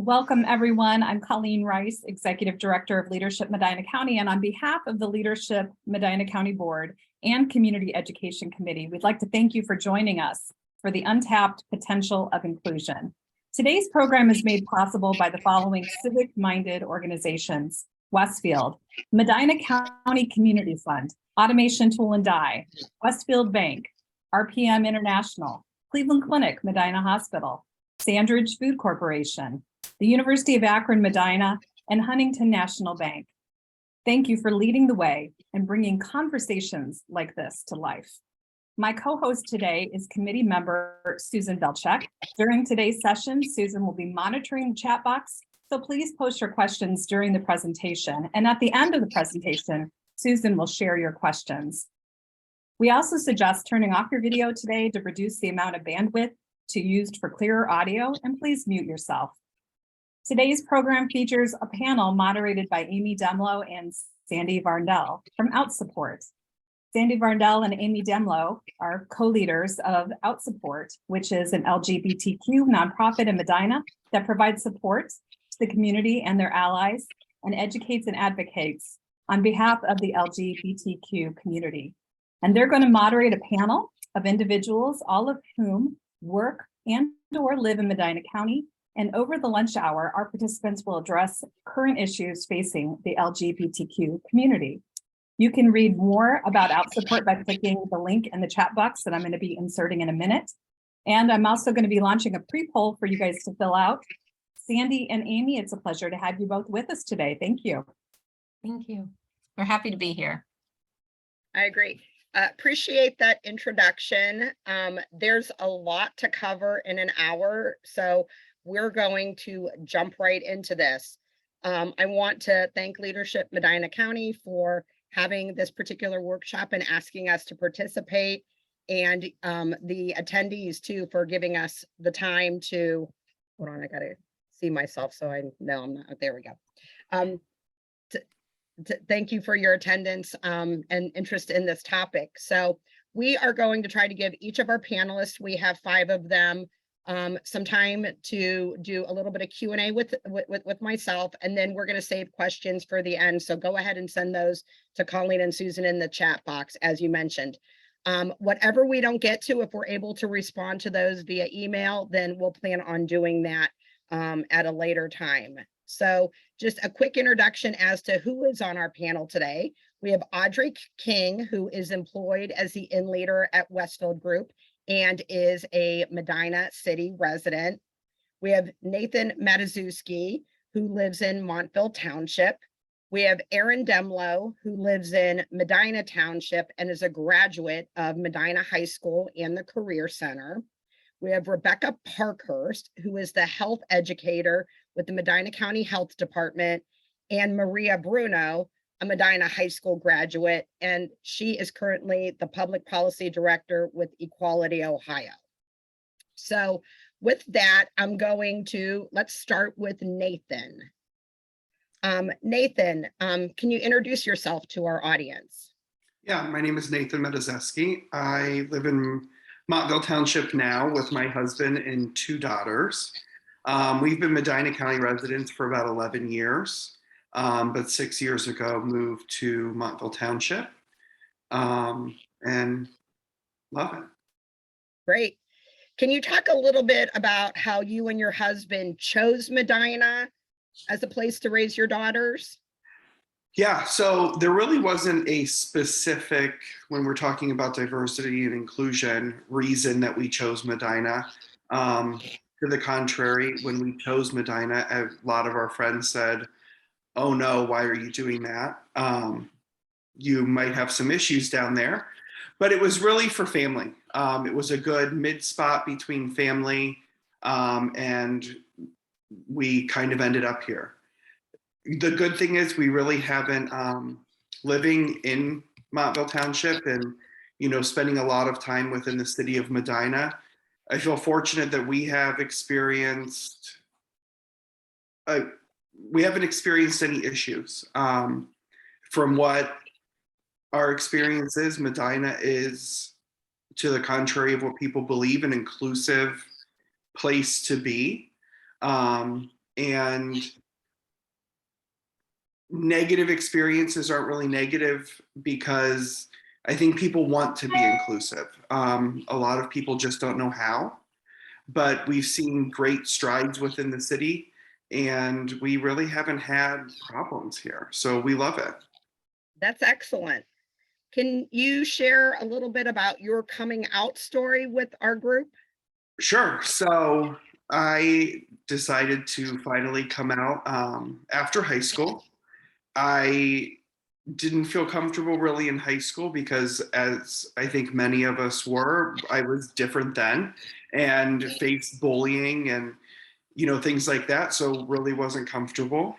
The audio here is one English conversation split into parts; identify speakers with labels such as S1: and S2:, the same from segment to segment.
S1: Welcome, everyone. I'm Colleen Rice, Executive Director of Leadership Medina County, and on behalf of the Leadership Medina County Board and Community Education Committee, we'd like to thank you for joining us for the Untapped Potential of Inclusion. Today's program is made possible by the following civic-minded organizations: Westfield, Medina County Community Fund, Automation Tool and Die, Westfield Bank, RPM International, Cleveland Clinic, Medina Hospital, Sandridge Food Corporation, the University of Akron, Medina, and Huntington National Bank. Thank you for leading the way and bringing conversations like this to life. My co-host today is committee member Susan Belchek. During today's session, Susan will be monitoring the chat box, so please post your questions during the presentation. And at the end of the presentation, Susan will share your questions. We also suggest turning off your video today to reduce the amount of bandwidth to used for clearer audio, and please mute yourself. Today's program features a panel moderated by Amy Demlow and Sandy Varndell from OutSupport. Sandy Varndell and Amy Demlow are co-leaders of OutSupport, which is an LGBTQ nonprofit in Medina that provides support to the community and their allies and educates and advocates on behalf of the LGBTQ community. And they're going to moderate a panel of individuals, all of whom work and or live in Medina County. And over the lunch hour, our participants will address current issues facing the LGBTQ community. You can read more about OutSupport by clicking the link in the chat box that I'm going to be inserting in a minute. And I'm also going to be launching a pre-poll for you guys to fill out. Sandy and Amy, it's a pleasure to have you both with us today. Thank you.
S2: Thank you. We're happy to be here.
S3: I agree. Appreciate that introduction. There's a lot to cover in an hour, so we're going to jump right into this. I want to thank Leadership Medina County for having this particular workshop and asking us to participate, and the attendees too for giving us the time to, hold on, I gotta see myself so I know I'm not, there we go. Thank you for your attendance and interest in this topic. So we are going to try to give each of our panelists, we have 5 of them, some time to do a little bit of Q&A with myself, and then we're going to save questions for the end. So go ahead and send those to Colleen and Susan in the chat box, as you mentioned. Whatever we don't get to, if we're able to respond to those via email, then we'll plan on doing that at a later time. So just a quick introduction as to who is on our panel today. We have Audrey King, who is employed as the in leader at Westfield Group and is a Medina City resident. We have Nathan Matuszewski, who lives in Montville Township. We have Aaron Demlow, who lives in Medina Township and is a graduate of Medina High School and the Career Center. We have Rebecca Parkhurst, who is the health educator with the Medina County Health Department, and Maria Bruno, a Medina High School graduate, and she is currently the Public Policy Director with Equality Ohio. So with that, let's start with Nathan. Nathan, can you introduce yourself to our audience?
S4: Yeah, my name is Nathan Matuszewski. I live in Montville Township now with my husband and 2 daughters. We've been Medina County residents for about 11 years, but 6 years ago moved to Montville Township and love it.
S3: Great. Can you talk a little bit about how you and your husband chose Medina as a place to raise your daughters?
S4: Yeah, so there really wasn't a specific, when we're talking about diversity and inclusion, reason that we chose Medina. To the contrary, when we chose Medina, a lot of our friends said, oh no, why are you doing that? You might have some issues down there. But it was really for family. It was a good mid spot between family, and we kind of ended up here. The good thing is we really haven't, living in Montville Township and, spending a lot of time within the city of Medina, I feel fortunate that we haven't experienced any issues. From what our experience is, Medina is, to the contrary of what people believe, an inclusive place to be. And negative experiences aren't really negative because I think people want to be inclusive. A lot of people just don't know how, but we've seen great strides within the city and we really haven't had problems here. So we love it.
S3: That's excellent. Can you share a little bit about your coming out story with our group?
S4: Sure. So I decided to finally come out after high school. I didn't feel comfortable really in high school because, as I think many of us were, I was different then and faced bullying and things like that. So really wasn't comfortable.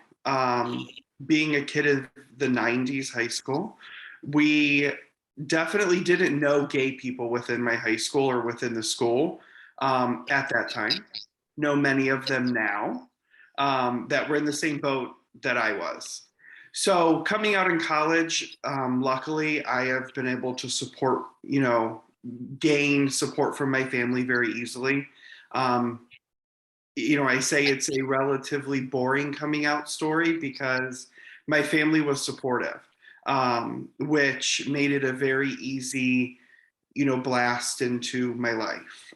S4: Being a kid of the 90s high school, we definitely didn't know gay people within my high school or within the school at that time. Know many of them now that were in the same boat that I was. So coming out in college, luckily I have been able to support, gain support from my family very easily. I say it's a relatively boring coming out story because my family was supportive, which made it a very easy, blast into my life.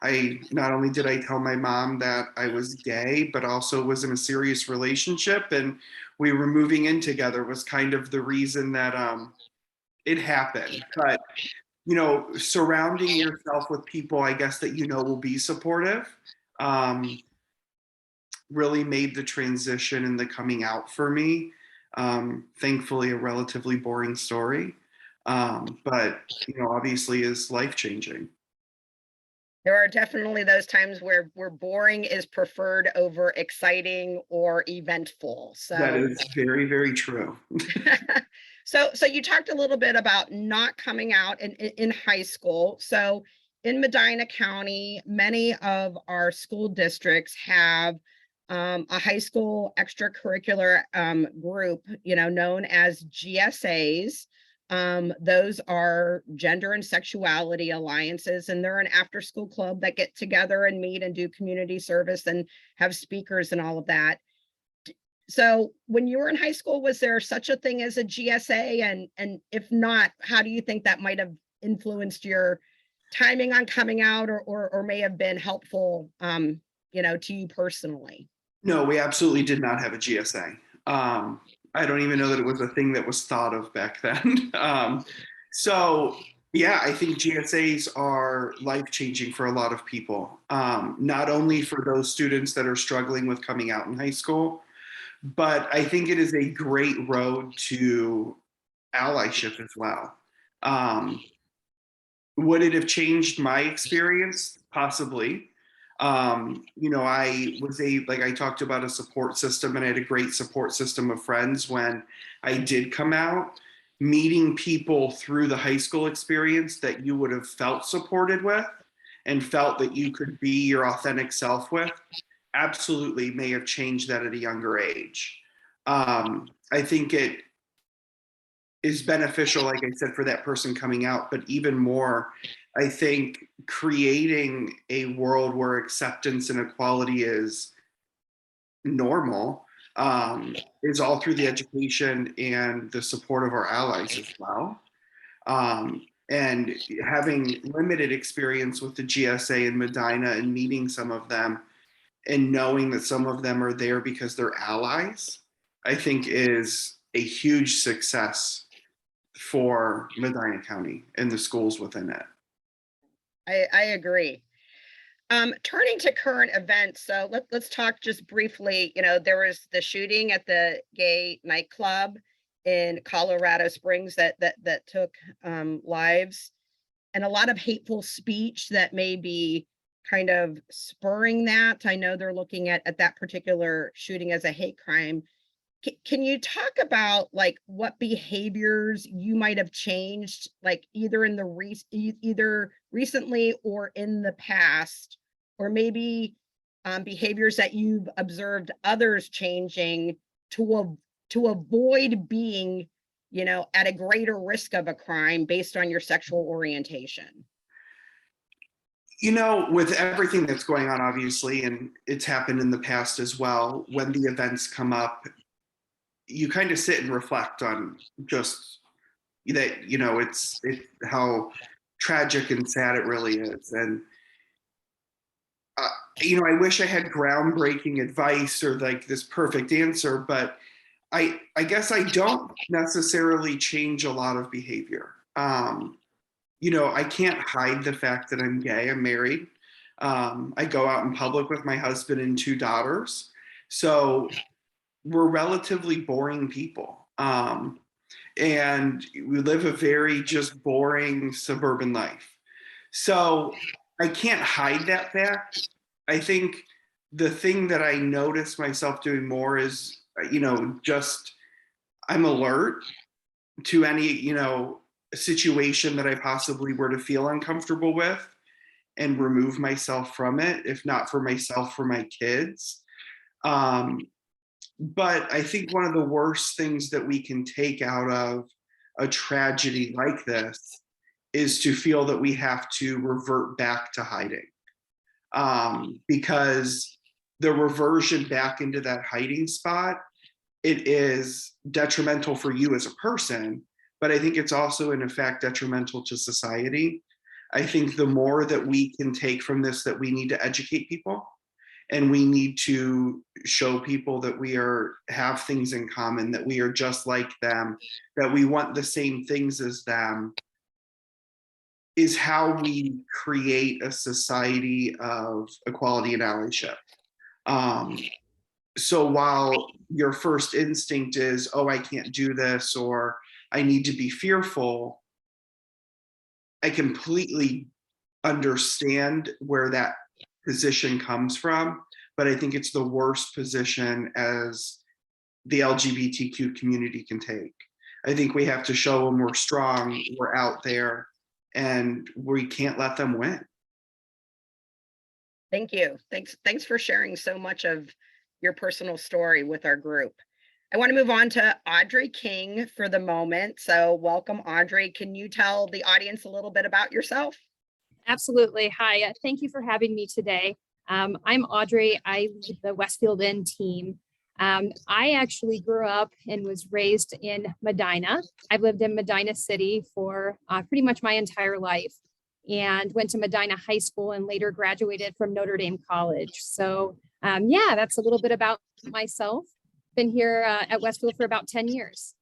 S4: I not only did I tell my mom that I was gay, but also was in a serious relationship and we were moving in together was kind of the reason that it happened. But surrounding yourself with people, I guess that will be supportive, really made the transition and the coming out for me. Thankfully, a relatively boring story, but obviously is life changing.
S3: There are definitely those times where boring is preferred over exciting or eventful.
S4: That
S3: So
S4: is very, very true.
S3: so you talked a little bit about not coming out in high school. So in Medina County, many of our school districts have a high school extracurricular group, known as GSAs. Those are gender and sexuality alliances, and they're an after-school club that get together and meet and do community service and have speakers and all of that. So when you were in high school, was there such a thing as a GSA? And if not, how do you think that might have influenced your timing on coming out or may have been helpful, to you personally?
S4: No, we absolutely did not have a GSA. I don't even know that it was a thing that was thought of back then. So yeah, I think GSAs are life-changing for a lot of people. Not only for those students that are struggling with coming out in high school, but I think it is a great road to allyship as well. Would it have changed my experience? Possibly. I was like I talked about a support system, and I had a great support system of friends when I did come out. Meeting people through the high school experience that you would have felt supported with and felt that you could be your authentic self with, absolutely may have changed that at a younger age. I think it is beneficial, like I said, for that person coming out, but even more, I think creating a world where acceptance and equality is normal is all through the education and the support of our allies as well. And having limited experience with the GSA in Medina and meeting some of them and knowing that some of them are there because they're allies, I think is a huge success for Medina County and the schools within it.
S3: I agree. Turning to current events, so let's talk just briefly. There was the shooting at the gay nightclub in Colorado Springs that took lives, and a lot of hateful speech that may be kind of spurring that. I know they're looking at that particular shooting as a hate crime. Can you talk about like what behaviors you might have changed, like either in the either recently or in the past, or maybe behaviors that you've observed others changing to avoid being, at a greater risk of a crime based on your sexual orientation?
S4: With everything that's going on, obviously, and it's happened in the past as well, when the events come up, you kind of sit and reflect on just that, it's how tragic and sad it really is. And, I wish I had groundbreaking advice or like this perfect answer, but I guess I don't necessarily change a lot of behavior. I can't hide the fact that I'm gay. I'm married. I go out in public with my husband and 2 daughters. So we're relatively boring people. And we live a very just boring suburban life. So I can't hide that fact. I think the thing that I notice myself doing more is, just I'm alert to any, situation that I possibly were to feel uncomfortable with and remove myself from it, if not for myself, for my kids. But I think one of the worst things that we can take out of a tragedy like this is to feel that we have to revert back to hiding. Because the reversion back into that hiding spot, it is detrimental for you as a person, but I think it's also in effect detrimental to society. I think the more that we can take from this, that we need to educate people and we need to show people that we have things in common, that we are just like them, that we want the same things as them, is how we create a society of equality and allyship. So while your first instinct is, oh, I can't do this, or I need to be fearful, I completely understand where that position comes from, but I think it's the worst position as the LGBTQ community can take. I think we have to show them we're strong, we're out there, and we can't let them win.
S3: Thank you. Thanks for sharing so much of your personal story with our group. I want to move on to Audrey King for the moment. So welcome, Audrey. Can you tell the audience a little bit about yourself?
S5: Absolutely. Hi, thank you for having me today. I'm Audrey. I lead the Westfield Inn team. I actually grew up and was raised in Medina. I've lived in Medina City for pretty much my entire life and went to Medina High School and later graduated from Notre Dame College. So yeah, that's a little bit about myself. Been here at Westfield for about 10 years.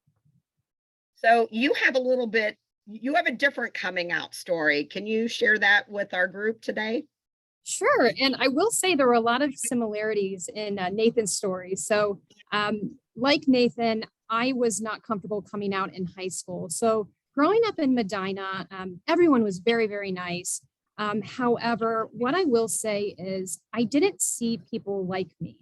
S3: So you have a different coming out story. Can you share that with our group today?
S5: Sure. And I will say there were a lot of similarities in Nathan's story. So like Nathan, I was not comfortable coming out in high school. So growing up in Medina, everyone was very, very nice. However, what I will say is I didn't see people like me.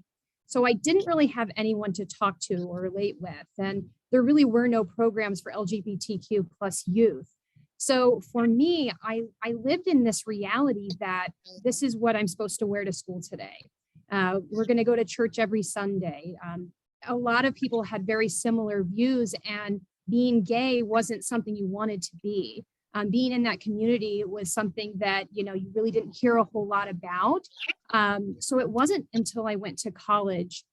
S5: So I didn't really have anyone to talk to or relate with. And there really were no programs for LGBTQ plus youth. So for me, I lived in this reality that this is what I'm supposed to wear to school today. We're going to go to church every Sunday. A lot of people had very similar views, and being gay wasn't something you wanted to be. Being in that community was something that, you really didn't hear a whole lot about. So it wasn't until I went to college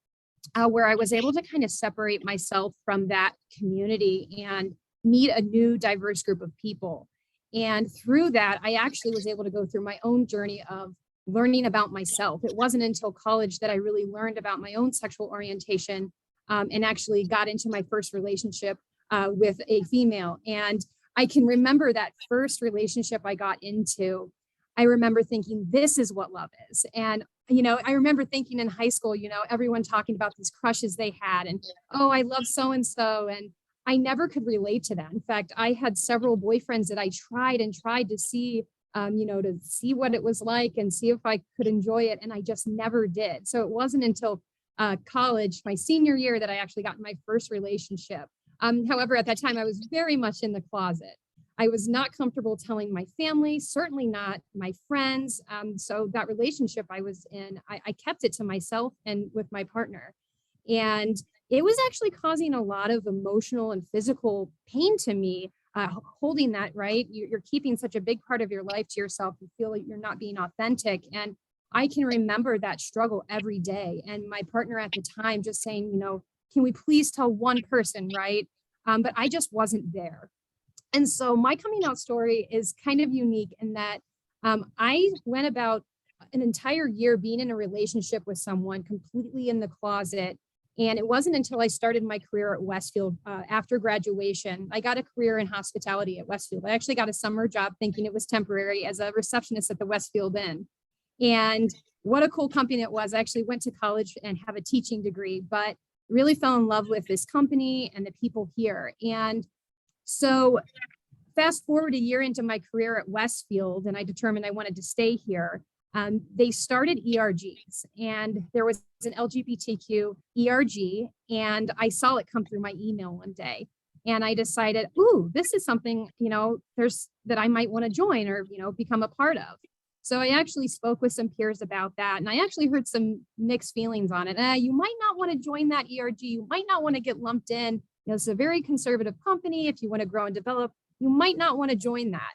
S5: where I was able to kind of separate myself from that community and meet a new diverse group of people. And through that, I actually was able to go through my own journey of learning about myself. It wasn't until college that I really learned about my own sexual orientation and actually got into my first relationship with a female. And I can remember that first relationship I got into. I remember thinking, this is what love is. And, I remember thinking in high school, everyone talking about these crushes they had and, oh, I love so-and-so. And I never could relate to that. In fact, I had several boyfriends that I tried to see, to see what it was like and see if I could enjoy it. And I just never did. So it wasn't until college, my senior year, that I actually got in my first relationship. However, at that time, I was very much in the closet. I was not comfortable telling my family, certainly not my friends. So that relationship I was in, I kept it to myself and with my partner. And it was actually causing a lot of emotional and physical pain to me holding that, right? You're keeping such a big part of your life to yourself. You feel like you're not being authentic. And I can remember that struggle every day. And my partner at the time just saying, can we please tell one person, right? But I just wasn't there. And so my coming out story is kind of unique in that I went about an entire year being in a relationship with someone completely in the closet. And it wasn't until I started my career at Westfield after graduation. I got a career in hospitality at Westfield. I actually got a summer job thinking it was temporary as a receptionist at the Westfield Inn. And what a cool company it was. I actually went to college and have a teaching degree, but really fell in love with this company and the people here. And so fast forward a year into my career at Westfield, and I determined I wanted to stay here. They started ERGs, and there was an LGBTQ ERG, and I saw it come through my email one day. And I decided, ooh, this is something, that I might want to join or, become a part of. So I actually spoke with some peers about that. And I actually heard some mixed feelings on it. You might not want to join that ERG. You might not want to get lumped in. It's a very conservative company. If you want to grow and develop, you might not want to join that.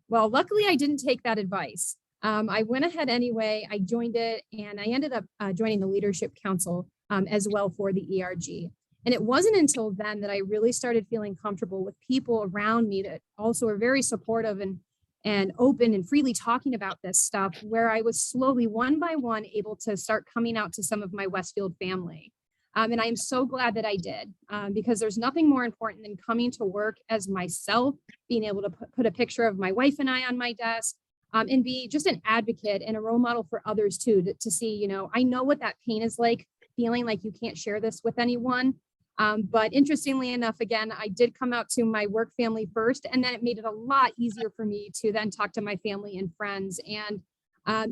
S5: Well, luckily I didn't take that advice. I went ahead anyway, I joined it, and I ended up joining the Leadership Council as well for the ERG. And it wasn't until then that I really started feeling comfortable with people around me that also are very supportive and open and freely talking about this stuff, where I was slowly, one by one, able to start coming out to some of my Westfield family. And I am so glad that I did, because there's nothing more important than coming to work as myself, being able to put a picture of my wife and I on my desk, and be just an advocate and a role model for others too, to see, I know what that pain is like, feeling like you can't share this with anyone. But interestingly enough, again, I did come out to my work family first, and then it made it a lot easier for me to then talk to my family and friends. And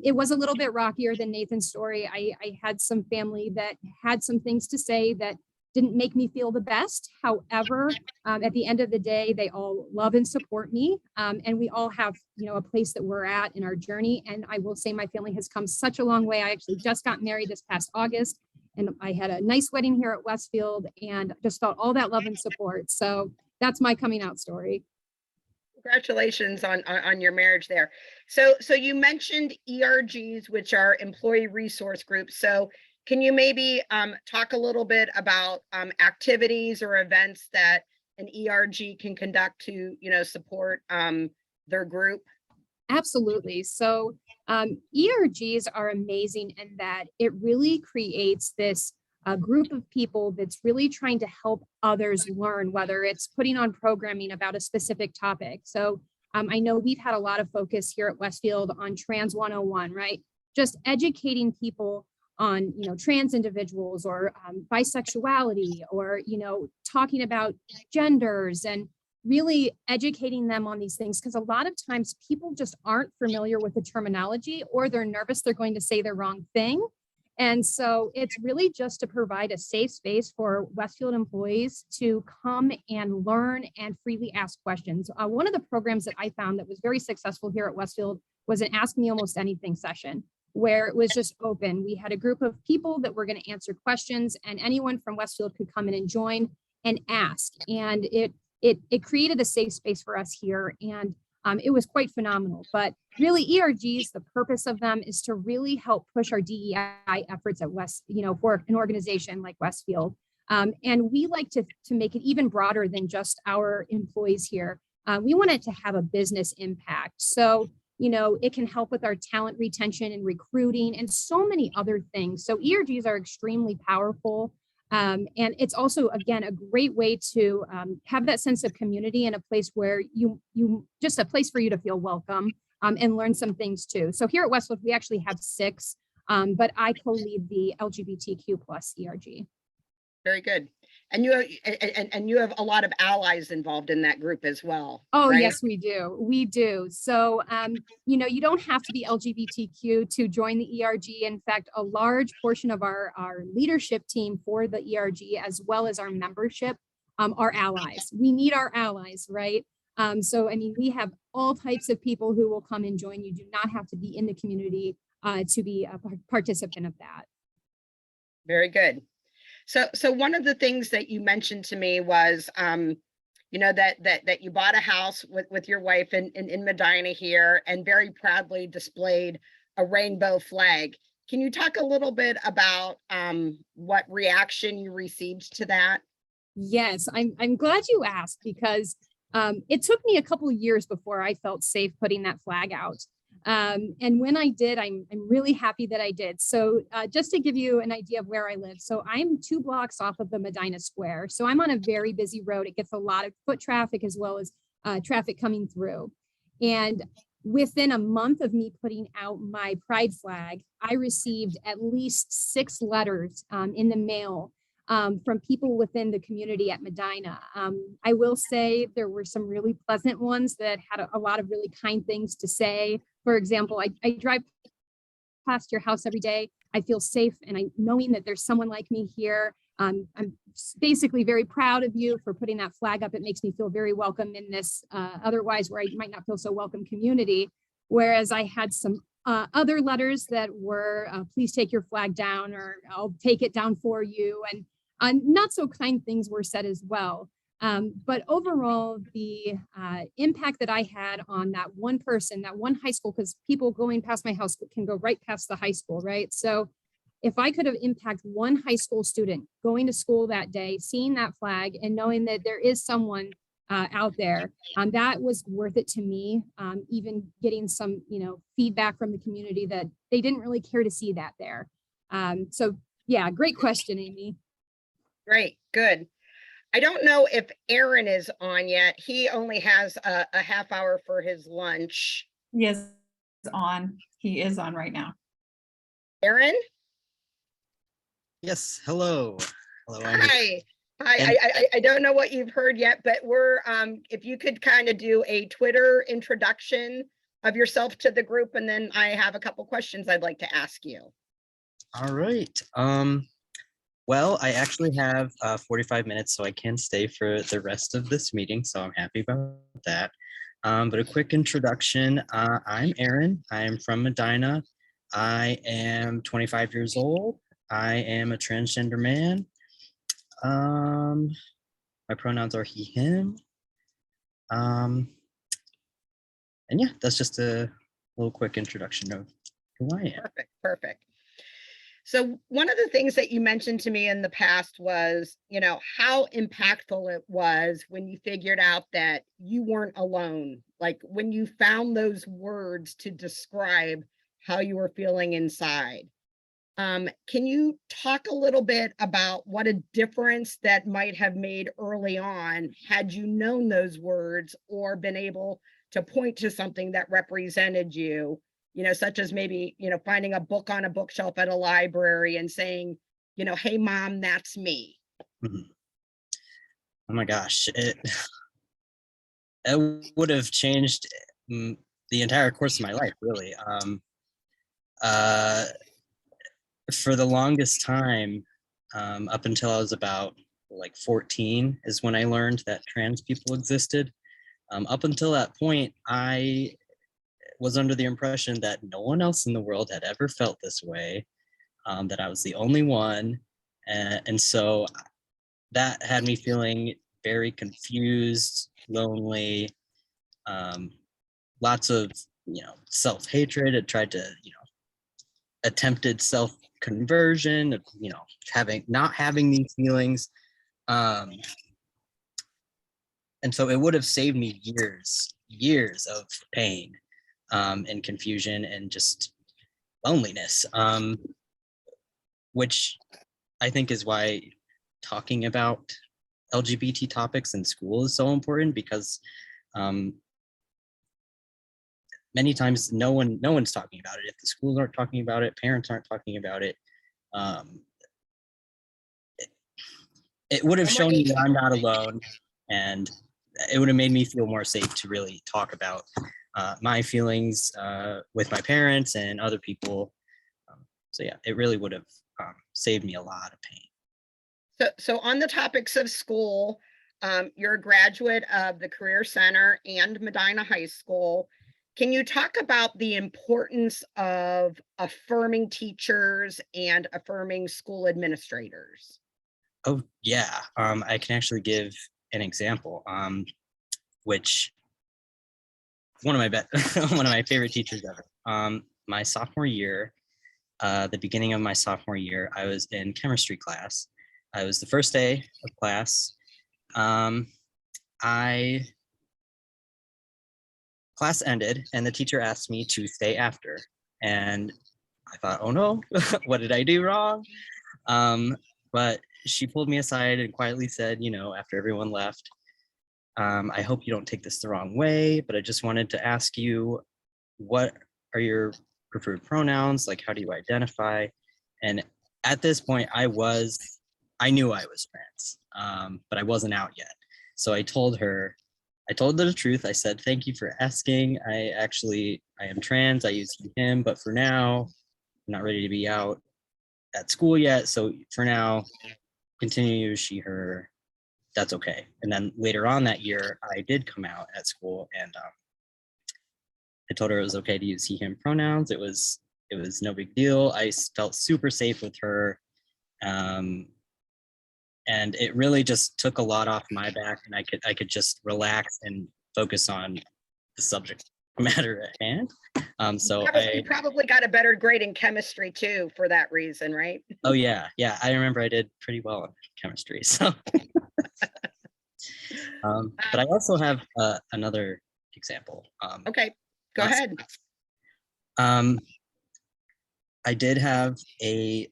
S5: it was a little bit rockier than Nathan's story. I had some family that had some things to say that didn't make me feel the best. However, at the end of the day, they all love and support me. And we all have, a place that we're at in our journey. And I will say my family has come such a long way. I actually just got married this past August, and I had a nice wedding here at Westfield, and just felt all that love and support. So that's my coming out story.
S3: Congratulations on your marriage there. So you mentioned ERGs, which are employee resource groups. So can you maybe talk a little bit about activities or events that an ERG can conduct to, support their group?
S5: Absolutely. So ERGs are amazing in that it really creates this group of people that's really trying to help others learn, whether it's putting on programming about a specific topic. So I know we've had a lot of focus here at Westfield on Trans 101, right? Just educating people on, trans individuals or bisexuality, or, talking about genders, and really educating them on these things, because a lot of times people just aren't familiar with the terminology, or they're nervous they're going to say the wrong thing. And so it's really just to provide a safe space for Westfield employees to come and learn and freely ask questions. One of the programs that I found that was very successful here at Westfield was an Ask Me Almost Anything session, where it was just open. We had a group of people that were going to answer questions, and anyone from Westfield could come in and join and ask. And it created a safe space for us here, and it was quite phenomenal. But really, ERGs, the purpose of them is to really help push our DEI efforts at for an organization like Westfield. And we like to make it even broader than just our employees here. We want it to have a business impact. So, it can help with our talent retention and recruiting and so many other things. So ERGs are extremely powerful. And it's also, again, a great way to have that sense of community and a place where you just a place for you to feel welcome and learn some things too. So here at Westfield, we actually have 6, but I co-lead the LGBTQ plus ERG.
S3: Very good. And you have a lot of allies involved in that group as well.
S5: Oh,
S3: right?
S5: yes, we do. We do. So, you don't have to be LGBTQ to join the ERG. In fact, a large portion of our leadership team for the ERG, as well as our membership, are allies. We need our allies, right? So, we have all types of people who will come and join. You do not have to be in the community to be a participant of that.
S3: Very good. So one of the things that you mentioned to me was, that you bought a house with your wife in Medina here and very proudly displayed a rainbow flag. Can you talk a little bit about what reaction you received to that?
S5: Yes, I'm glad you asked because it took me a couple of years before I felt safe putting that flag out. And when I did, I'm really happy that I did. So just to give you an idea of where I live. So I'm 2 blocks off of the Medina Square. So I'm on a very busy road. It gets a lot of foot traffic as well as traffic coming through. And within a month of me putting out my pride flag, I received at least 6 letters in the mail from people within the community at Medina. I will say there were some really pleasant ones that had a lot of really kind things to say. For example, I drive past your house every day. I feel safe and knowing that there's someone like me here. I'm basically very proud of you for putting that flag up. It makes me feel very welcome in this otherwise where I might not feel so welcome community. Whereas I had some other letters that were, please take your flag down, or I'll take it down for you. And not so kind things were said as well. But overall, the impact that I had on that one person, that one high school, because people going past my house can go right past the high school, right? So if I could have impacted one high school student going to school that day, seeing that flag and knowing that there is someone out there, that was worth it to me. Even getting some, feedback from the community that they didn't really care to see that there. So yeah, great question, Amy.
S3: Great, good. I don't know if Aaron is on yet. He only has a half hour for his lunch.
S1: He is on. He is on right now.
S3: Aaron?
S6: Yes, hello. Hello. I'm here.
S3: Hi. I don't know what you've heard yet, but we're if you could kind of do a Twitter introduction of yourself to the group, and then I have a couple questions I'd like to ask you.
S6: All right. Well, I actually have 45 minutes, so I can stay for the rest of this meeting, so I'm happy about that. But a quick introduction. I'm Aaron. I am from Medina. I am 25 years old. I am a transgender man. My pronouns are he, him. And yeah, that's just a little quick introduction of who I am.
S3: Perfect. So one of the things that you mentioned to me in the past was, how impactful it was when you figured out that you weren't alone. Like when you found those words to describe how you were feeling inside. Can you talk a little bit about what a difference that might have made early on had you known those words or been able to point to something that represented you? Such as maybe, finding a book on a bookshelf at a library and saying, hey, mom, that's me.
S6: Mhm. Oh my gosh, it would have changed the entire course of my life, really. For the longest time, up until I was about 14 is when I learned that trans people existed. Up until that point, I was under the impression that no one else in the world had ever felt this way, that I was the only one. And so that had me feeling very confused, lonely, lots of, self-hatred. It tried to, attempted self-conversion, not having these feelings. And so it would have saved me years of pain. And confusion and just loneliness, which I think is why talking about LGBT topics in school is so important, because many times no one's talking about it. If the schools aren't talking about it, parents aren't talking about it, it would have shown me that I'm not alone, and it would have made me feel more safe to really talk about my feelings with my parents and other people. So yeah, it really would have saved me a lot of pain.
S3: So on the topics of school, you're a graduate of the Career Center and Medina High School. Can you talk about the importance of affirming teachers and affirming school administrators?
S6: Oh yeah, I can actually give an example, which one of my one of my favorite teachers ever. My sophomore year, the beginning of my sophomore year, I was in chemistry class. I was the first day of class. Class ended and the teacher asked me to stay after. And I thought, oh no, what did I do wrong? But she pulled me aside and quietly said, you know, after everyone left, I hope you don't take this the wrong way, but I just wanted to ask you, what are your preferred pronouns? Like, how do you identify? And at this point, I knew I was trans, but I wasn't out yet. So I told her the truth. I said, thank you for asking. I am trans. I use he, him, but for now, I'm not ready to be out at school yet. So for now, continue to use she, her. That's okay. And then later on that year, I did come out at school, and I told her it was okay to use he, him pronouns. It was no big deal. I felt super safe with her. And it really just took a lot off my back, and I could just relax and focus on the subject matter at hand. So
S3: You probably got a better grade in chemistry too for that reason, right?
S6: Oh yeah, I remember I did pretty well in chemistry. So, but I also have another example.
S3: Okay, go ahead.
S6: I did have a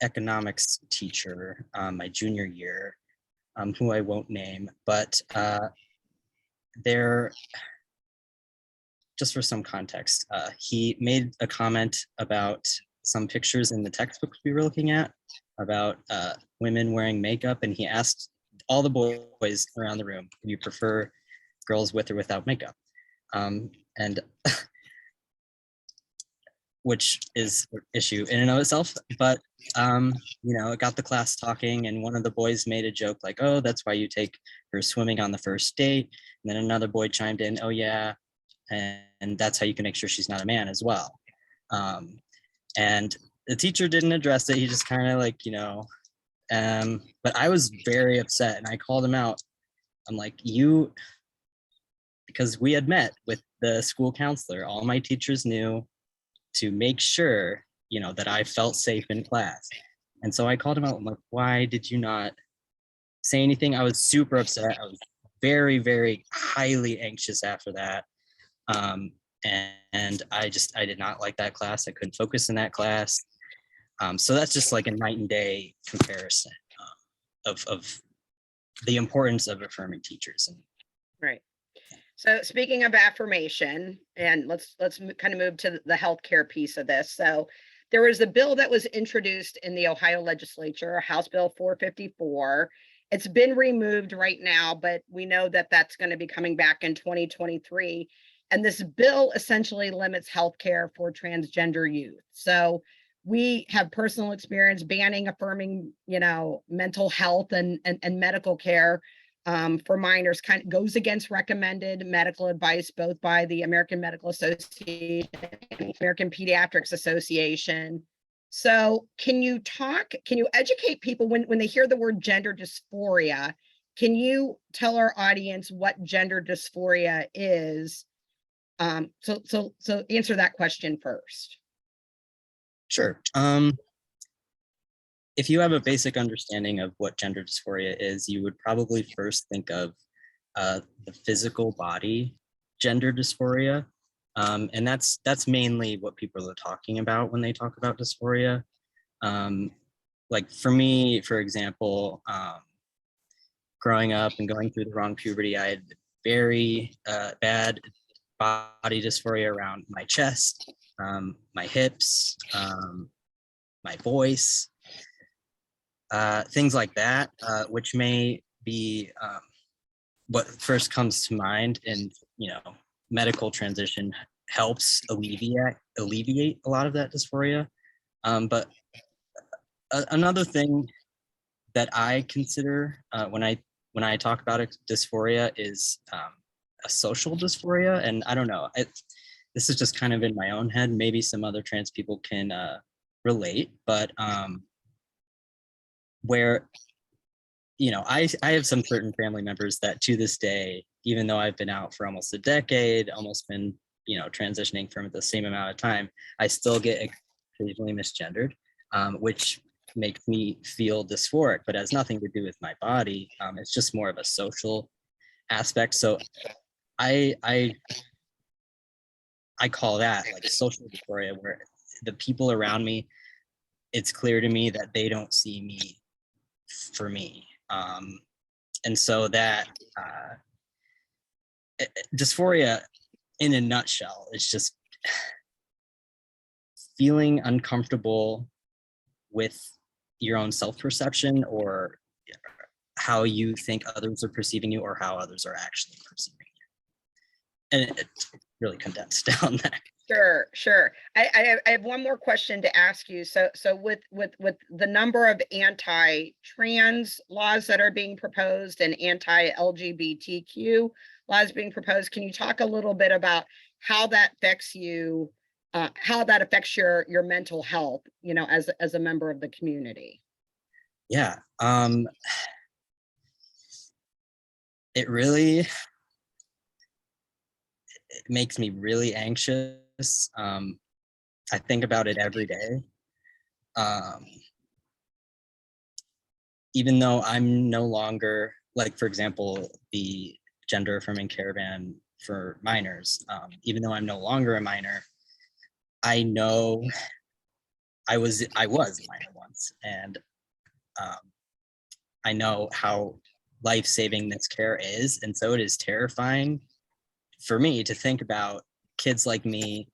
S6: economics teacher my junior year, who I won't name, but just for some context, he made a comment about some pictures in the textbooks we were looking at about women wearing makeup, and he asked all the boys around the room, do you prefer girls with or without makeup? And which is an issue in and of itself, but you know, it got the class talking, and one of the boys made a joke like, oh, that's why you take her swimming on the first date. And then another boy chimed in, oh yeah, and that's how you can make sure she's not a man as well. And the teacher didn't address it. He just kind of like, you know, but I was very upset, and I called him out. I'm like, because we had met with the school counselor, all my teachers knew to make sure, you know, that I felt safe in class. And so I called him out. I'm like, why did you not say anything? I was super upset. I was very, very highly anxious after that. And I did not like that class. I couldn't focus in that class. So that's just like a night and day comparison of the importance of affirming teachers.
S3: Right. So speaking of affirmation, and let's kind of move to the healthcare piece of this. So there was a bill that was introduced in the Ohio legislature, House Bill 454. It's been removed right now, but we know that that's going to be coming back in 2023. And this bill essentially limits healthcare for transgender youth. So we have personal experience banning affirming, you know, mental health and medical care for minors. Kind of goes against recommended medical advice, both by the American Medical Association and American Pediatrics Association. So can you educate people when they hear the word gender dysphoria? Can you tell our audience what gender dysphoria is? So answer that question first.
S6: Sure. If you have a basic understanding of what gender dysphoria is, you would probably first think of the physical body gender dysphoria. And that's mainly what people are talking about when they talk about dysphoria. Like for me, for example, growing up and going through the wrong puberty, I had very bad body dysphoria around my chest, my hips, my voice, things like that, which may be what first comes to mind. And, you know, medical transition helps alleviate a lot of that dysphoria. But another thing that I consider when I talk about dysphoria is a social dysphoria. And I don't know, this is just kind of in my own head. Maybe some other trans people can relate, but where I have some certain family members that to this day, even though I've been out for almost a decade, almost been, transitioning from the same amount of time, I still get occasionally misgendered, which makes me feel dysphoric, but has nothing to do with my body. It's just more of a social aspect. So I call that like social dysphoria, where the people around me, it's clear to me that they don't see me for me. And so that dysphoria in a nutshell is just feeling uncomfortable with your own self-perception or how you think others are perceiving you or how others are actually perceiving you. And it's really condensed down that.
S3: Sure. I have one more question to ask you. So with the number of anti-trans laws that are being proposed and anti-LGBTQ laws being proposed, can you talk a little bit about how that affects you, how that affects your mental health, as a member of the community?
S6: Yeah. It makes me really anxious. I think about it every day. Even though I'm no longer, like, for example, the gender affirming caravan for minors, even though I'm no longer a minor, I know I was a minor once, and I know how life-saving this care is, and so it is terrifying for me to think about kids like me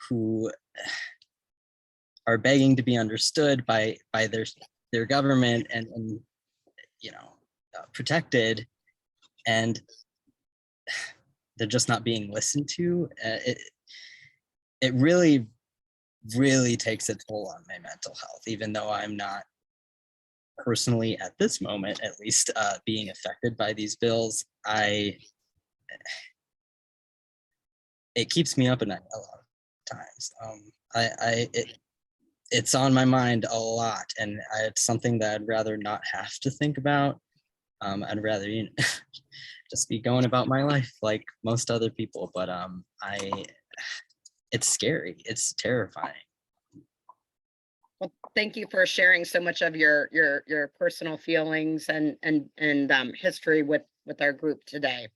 S6: who are begging to be understood by their government and protected, and they're just not being listened to. It really takes a toll on my mental health, even though I'm not personally at this moment, at least, being affected by these bills. It keeps me up at night a lot of times. It's on my mind a lot, and it's something that I'd rather not have to think about. I'd rather just be going about my life like most other people. But it's scary. It's terrifying.
S3: Well, thank you for sharing so much of your personal feelings and history with our group today.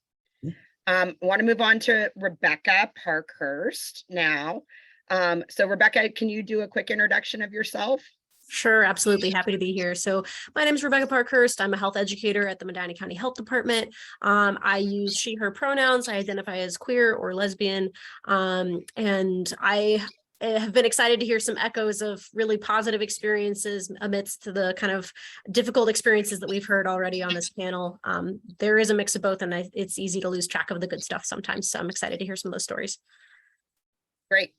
S3: I want to move on to Rebecca Parkhurst now. So Rebecca, can you do a quick introduction of yourself?
S7: Sure, absolutely. Happy to be here. So my name is Rebecca Parkhurst. I'm a health educator at the Medina County Health Department. I use she, her pronouns. I identify as queer or lesbian. And I have been excited to hear some echoes of really positive experiences amidst the kind of difficult experiences that we've heard already on this panel. There is a mix of both, and it's easy to lose track of the good stuff sometimes. So I'm excited to hear some of those stories.
S3: Great.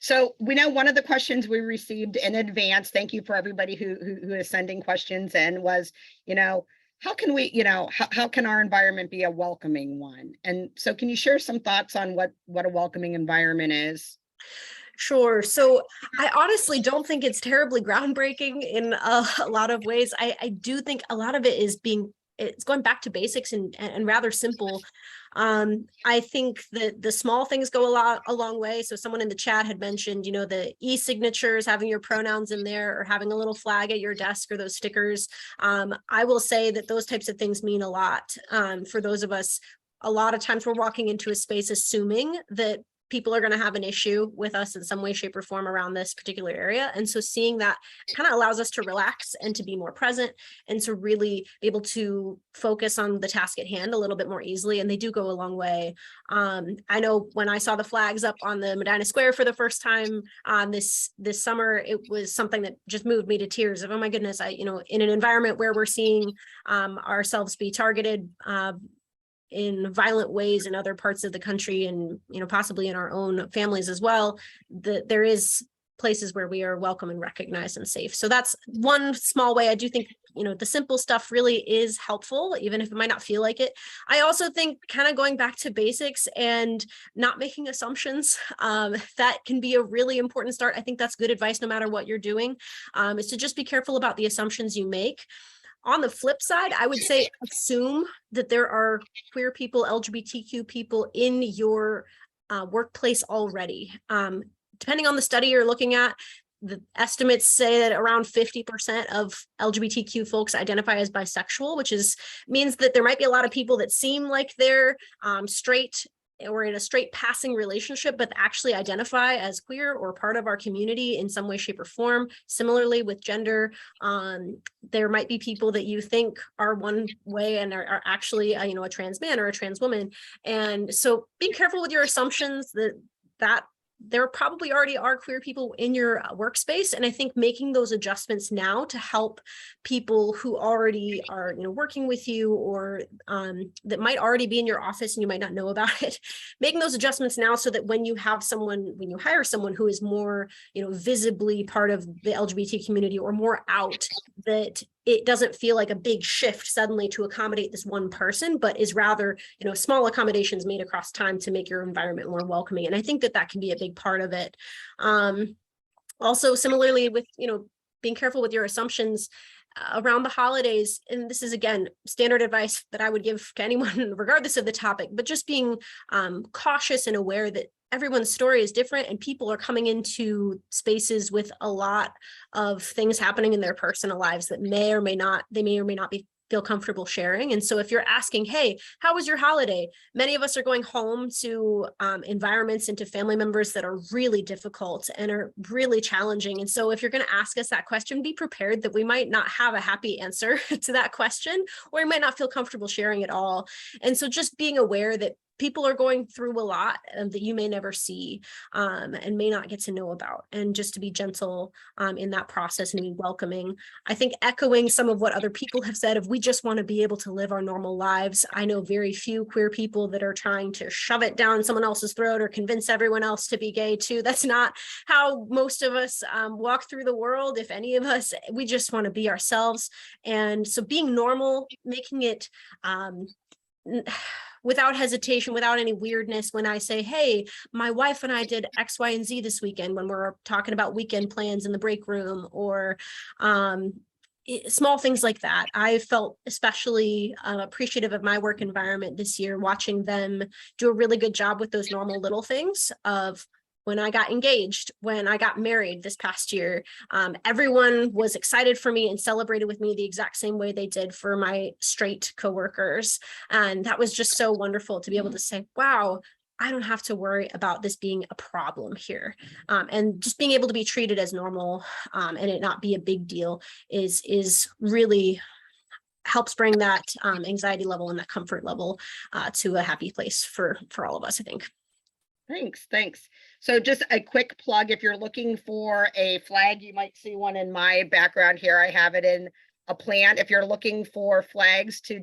S3: So we know one of the questions we received in advance, thank you for everybody who is sending questions in, was, how can we, how can our environment be a welcoming one? And so can you share some thoughts on what a welcoming environment is?
S7: Sure. So I honestly don't think it's terribly groundbreaking in a lot of ways. I do think a lot of it is it's going back to basics and rather simple. I think that the small things go a long way. So someone in the chat had mentioned, the e-signatures, having your pronouns in there, or having a little flag at your desk, or those stickers. I will say that those types of things mean a lot for those of us. A lot of times we're walking into a space assuming that people are going to have an issue with us in some way, shape, or form around this particular area. And so seeing that kind of allows us to relax and to be more present and to really be able to focus on the task at hand a little bit more easily. And they do go a long way. I know when I saw the flags up on the Medina Square for the first time this summer, it was something that just moved me to tears of, oh my goodness, in an environment where we're seeing ourselves be targeted in violent ways in other parts of the country, and possibly in our own families as well, there is places where we are welcome and recognized and safe. So that's one small way. I do think the simple stuff really is helpful, even if it might not feel like it. I also think kind of going back to basics and not making assumptions, that can be a really important start. I think that's good advice no matter what you're doing, is to just be careful about the assumptions you make. On the flip side, I would say assume that there are queer people, LGBTQ people in your workplace already. Depending on the study you're looking at, the estimates say that around 50% of LGBTQ folks identify as bisexual, which means that there might be a lot of people that seem like they're straight or in a straight passing relationship, but actually identify as queer or part of our community in some way, shape, or form. Similarly with gender, there might be people that you think are one way and are actually a trans man or a trans woman. And so being careful with your assumptions that there probably already are queer people in your workspace. And I think making those adjustments now to help people who already are, working with you or that might already be in your office and you might not know about it, making those adjustments now so that when you hire someone who is more, visibly part of the LGBT community or more out, that it doesn't feel like a big shift suddenly to accommodate this one person, but is rather, small accommodations made across time to make your environment more welcoming. And I think that can be a big part of it. Also, similarly with, being careful with your assumptions around the holidays. And this is, again, standard advice that I would give to anyone regardless of the topic, but just being cautious and aware that everyone's story is different and people are coming into spaces with a lot of things happening in their personal lives that may or may not feel comfortable sharing. And so if you're asking, hey, how was your holiday? Many of us are going home to environments and to family members that are really difficult and are really challenging. And so if you're going to ask us that question, be prepared that we might not have a happy answer to that question, or we might not feel comfortable sharing at all. And so just being aware that people are going through a lot that you may never see and may not get to know about, and just to be gentle in that process and be welcoming. I think echoing some of what other people have said, if we just want to be able to live our normal lives, I know very few queer people that are trying to shove it down someone else's throat or convince everyone else to be gay too. That's not how most of us walk through the world. If any of us, we just want to be ourselves. And so being normal, making it without hesitation, without any weirdness, when I say, hey, my wife and I did X, Y, and Z this weekend, when we're talking about weekend plans in the break room, or small things like that. I felt especially appreciative of my work environment this year, watching them do a really good job with those normal little things of when I got engaged, when I got married this past year, everyone was excited for me and celebrated with me the exact same way they did for my straight coworkers. And that was just so wonderful to be able to say, wow, I don't have to worry about this being a problem here. And just being able to be treated as normal and it not be a big deal is really helps bring that anxiety level and that comfort level to a happy place for all of us, I think.
S3: Thanks. So just a quick plug, if you're looking for a flag, you might see one in my background here. I have it in a plant. If you're looking for flags to,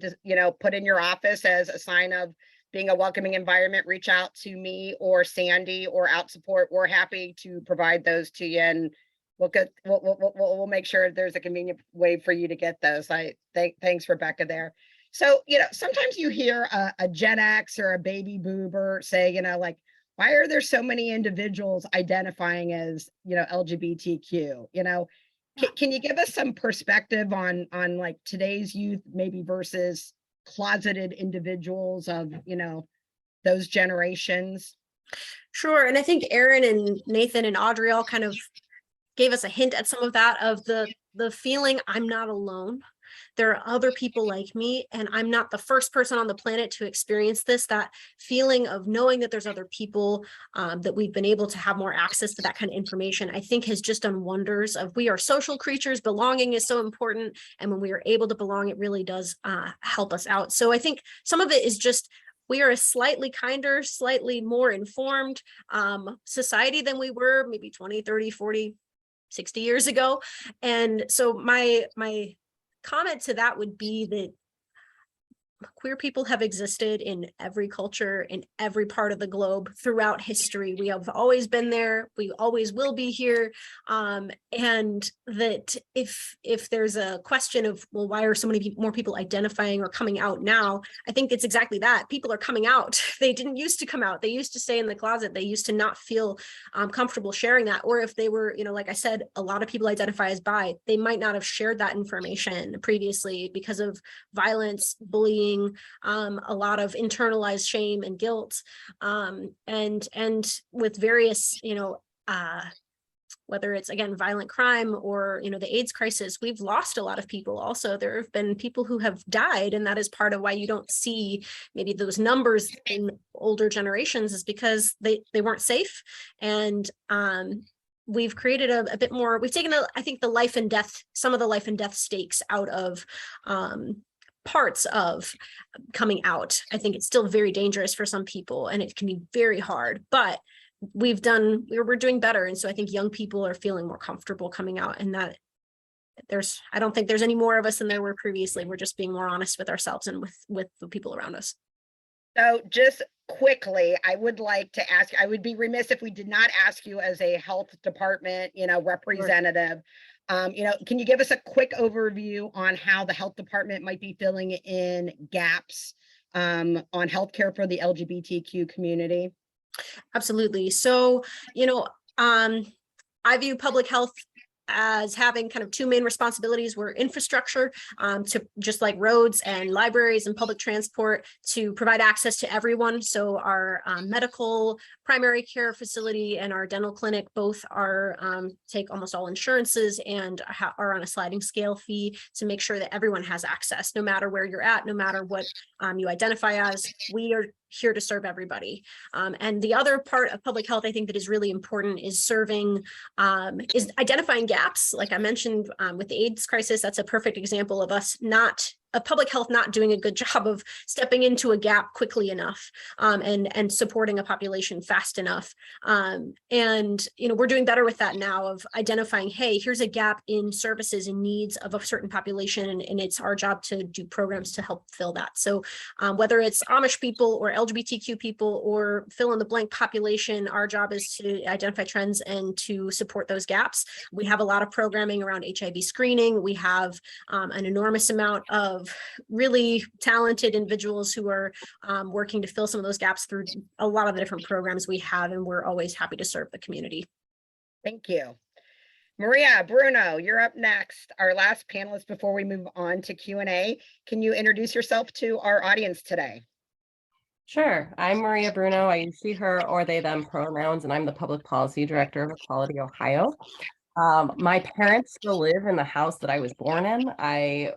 S3: put in your office as a sign of being a welcoming environment, reach out to me or Sandy or OutSupport. We're happy to provide those to you, and we'll make sure there's a convenient way for you to get those. Thanks, Rebecca there. So, sometimes you hear a Gen X or a baby boomer say, like, why are there so many individuals identifying as, LGBTQ? Can you give us some perspective on like today's youth, maybe versus closeted individuals of, those generations?
S7: Sure. And I think Aaron and Nathan and Audrey all kind of gave us a hint at some of that, of the feeling I'm not alone. There are other people like me, and I'm not the first person on the planet to experience this. That feeling of knowing that there's other people, that we've been able to have more access to that kind of information, I think has just done wonders. Of we are social creatures, belonging is so important. And when we are able to belong, it really does help us out. So I think some of it is just, we are a slightly kinder, slightly more informed society than we were maybe 20, 30, 40, 60 years ago. And so my comment to that would be that queer people have existed in every culture, in every part of the globe throughout history. We have always been there. We always will be here. And that if there's a question of, well, why are so many more people identifying or coming out now? I think it's exactly that. People are coming out. They didn't used to come out. They used to stay in the closet. They used to not feel comfortable sharing that. Or if they were, like I said, a lot of people identify as bi, they might not have shared that information previously because of violence, bullying, a lot of internalized shame and guilt, and with various, whether it's again violent crime or the AIDS crisis, we've lost a lot of people. Also, there have been people who have died, and that is part of why you don't see maybe those numbers in older generations, is because they weren't safe. And we've created a bit more. We've taken I think some of the life and death stakes out of parts of coming out. I think it's still very dangerous for some people, and it can be very hard, but we're doing better. And so I think young people are feeling more comfortable coming out, and that I don't think there's any more of us than there were previously. We're just being more honest with ourselves and with the people around us.
S3: So just quickly, I would like to ask, I would be remiss if we did not ask you as a health department, representative, can you give us a quick overview on how the health department might be filling in gaps on healthcare for the LGBTQ community?
S7: Absolutely. So, I view public health as having kind of two main responsibilities. We're infrastructure, to just like roads and libraries and public transport, to provide access to everyone. So our medical primary care facility and our dental clinic both are take almost all insurances and are on a sliding scale fee to make sure that everyone has access, no matter where you're at, no matter what you identify as. We are here to serve everybody. And the other part of public health, I think, that is really important is is identifying gaps. Like I mentioned with the AIDS crisis, that's a perfect example of public health not doing a good job of stepping into a gap quickly enough, and supporting a population fast enough. And we're doing better with that now, of identifying, hey, here's a gap in services and needs of a certain population, and it's our job to do programs to help fill that. So whether it's Amish people or LGBTQ people or fill in the blank population, our job is to identify trends and to support those gaps. We have a lot of programming around HIV screening. We have an enormous amount of really talented individuals who are working to fill some of those gaps through a lot of the different programs we have, and we're always happy to serve the community.
S3: Thank you. Maria, Bruno, you're up next, our last panelist before we move on to Q&A. Can you introduce yourself to our audience today?
S8: Sure. I'm Maria Bruno. I use she, her, or they, them pronouns, and I'm the Public Policy Director of Equality Ohio. My parents still live in the house that I was born in. I